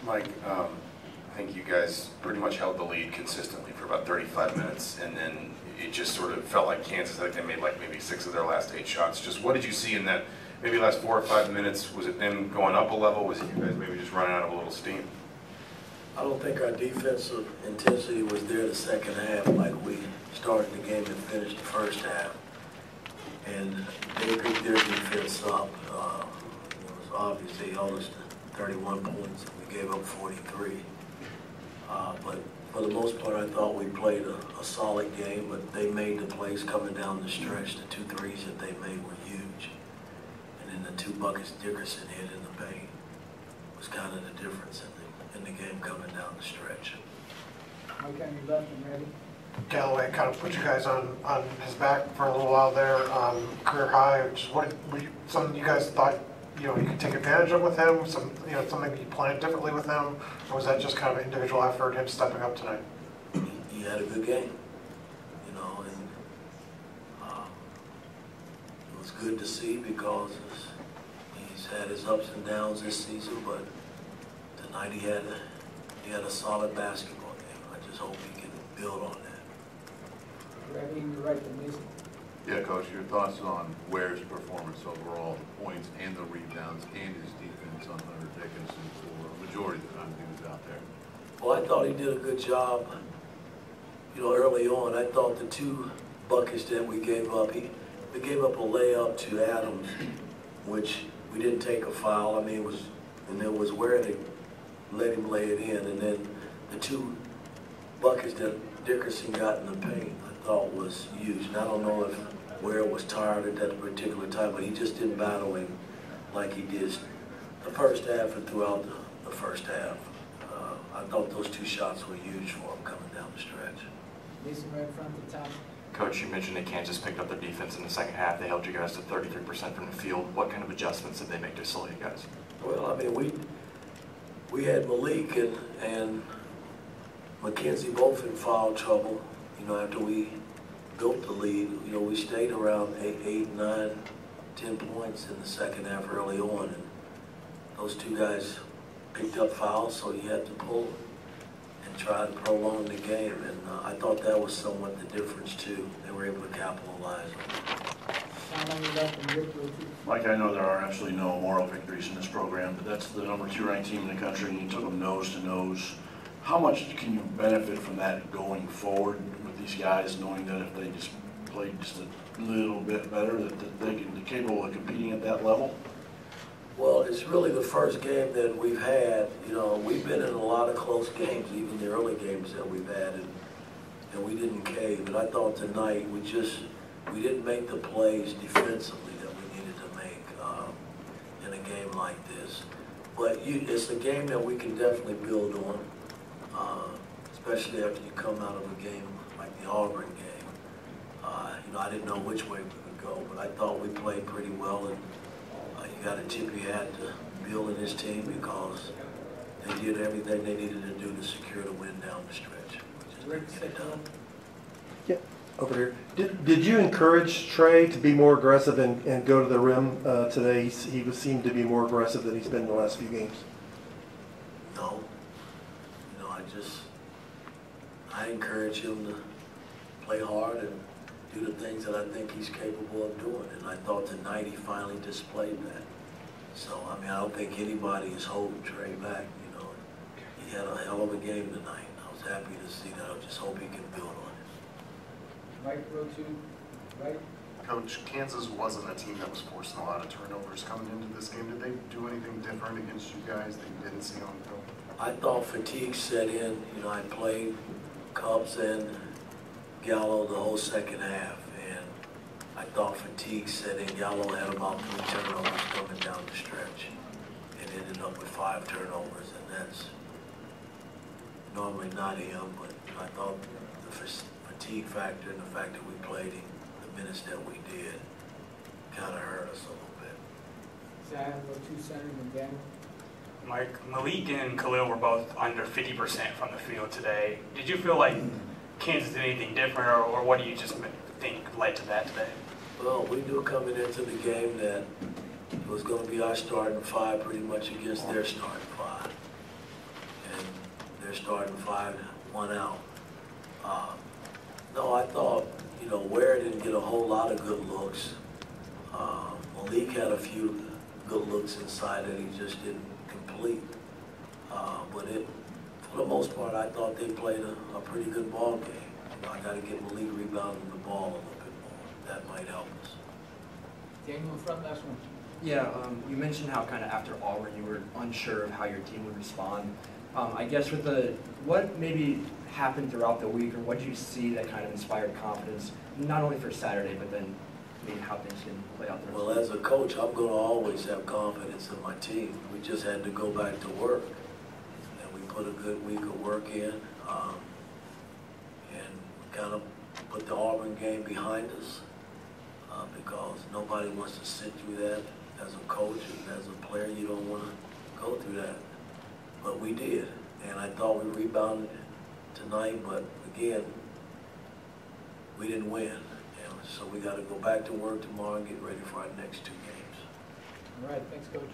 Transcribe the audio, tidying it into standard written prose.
Mike, I think you guys pretty much held the lead consistently for about 35 minutes, and then it just sort of felt like Kansas, like they made like maybe 6 of their last 8 shots. Just what did you see in that maybe last 4 or 5 minutes? Was it them going up a level? Was it you guys maybe just running out of a little steam? I don't think our defensive intensity was there the second half like we started the game and finished the first half. And they picked their defense up. It was obvious they held us to 31 points and we gave up 43. But for the most part, I thought we played a solid game, but they made the plays coming down the stretch. The 2 threes that they made were huge. And then the 2 buckets Dickerson hit in the paint was kind of the difference in the game coming down the stretch. Okay, you left and ready. Galloway kind of put you guys on his back for a little while there, career high. Just what something you guys thought you could take advantage of with him? Something you planned differently with him, or was that just kind of an individual effort, him stepping up tonight? He had a good game, and it was good to see because he's had his ups and downs this season, but tonight he had a solid basketball game. I just hope he can build on that. Ready, you right to miss it. Yeah, Coach, your thoughts on Ware's performance overall, the points and the rebounds and his defense on Hunter Dickinson for a majority of the time he was out there? Well, I thought he did a good job. Early on, I thought the 2 buckets that we gave up, we gave up a layup to Adams, which we didn't take a foul. I mean, it was where they let him lay it in, and then the 2 buckets that Dickerson got in the paint, I thought was huge. And I don't know if Ware was tired at that particular time, but he just didn't battle him like he did the first half and throughout the first half. I thought those 2 shots were huge for him coming down the stretch. Mason right front to top. Coach, you mentioned that Kansas picked up their defense in the second half. They held you guys to 33% from the field. What kind of adjustments did they make to slow you guys? Well, I mean, we had Malik and McKenzie both in foul trouble. After we built the lead, we stayed around 8, 9, 10 points in the second half early on, and those 2 guys picked up fouls, so you had to pull and try to prolong the game, and I thought that was somewhat the difference too. They were able to capitalize on it. How long you left and Rick will too. Mike, I know there are actually no moral victories in this program, but that's the number 2 ranked team in the country, and you took them nose to nose. How much can you benefit from that going forward with these guys, knowing that if they just played just a little bit better, that they're capable of competing at that level? Well, it's really the first game that we've had. We've been in a lot of close games, even the early games that we've had, and we didn't cave. But I thought tonight we didn't make the plays defensively that we needed to make in a game like this. But it's a game that we can definitely build on, especially after you come out of a game like the Auburn game. I didn't know which way we would go, but I thought we played pretty well, and you got to tip your hat to Bill and his team because they did everything they needed to do to secure the win down the stretch. Just get it done. Yeah, over here. Did you encourage Trey to be more aggressive and go to the rim today? He seemed to be more aggressive than he's been in the last few games. No. I encourage him to play hard and do the things that I think he's capable of doing. And I thought tonight he finally displayed that. So, I don't think anybody is holding Trey back, He had a hell of a game tonight. I was happy to see that. I just hope he can build on it. Right row 2, right. Coach, Kansas wasn't a team that was forcing a lot of turnovers coming into this game. Did they do anything different against you guys that you didn't see on film? I thought fatigue set in. I played Cubs and Gallo the whole second half, and I thought fatigue set in. Gallo had about 3 turnovers coming down the stretch and ended up with 5 turnovers, and that's normally not him, but I thought the fatigue factor and the fact that we played him the minutes that we did kind of hurt us a little bit. Side row 2 center and Daniel. Mike, Malik and Khalil were both under 50% from the field today. Did you feel like Kansas did anything different, or what do you just think led to that today? Well, we knew coming into the game that it was going to be our starting 5 pretty much against their starting 5. their starting five, one out. No, I thought, you know, Ware didn't get a whole lot of good looks. Malik had a few good looks inside that he just didn't complete. But for the most part, I thought they played a pretty good ball game. You know, I got to get Malik rebounding the ball a little bit more. That might help us. Daniel in front, last one. Yeah, you mentioned how kind of after Auburn you were unsure of how your team would respond. I guess with what maybe happened throughout the week, or what did you see that kind of inspired confidence, not only for Saturday, but then maybe how things can play out there? Well, as a coach, I'm going to always have confidence in my team. We just had to go back to work. And we put a good week of work in. And we kind of put the Auburn game behind us because nobody wants to sit through that. As a coach and as a player, you don't want to go through that. But we did. And I thought we rebounded tonight, but again, we didn't win. And so we got to go back to work tomorrow and get ready for our next two games. All right, thanks, Coach.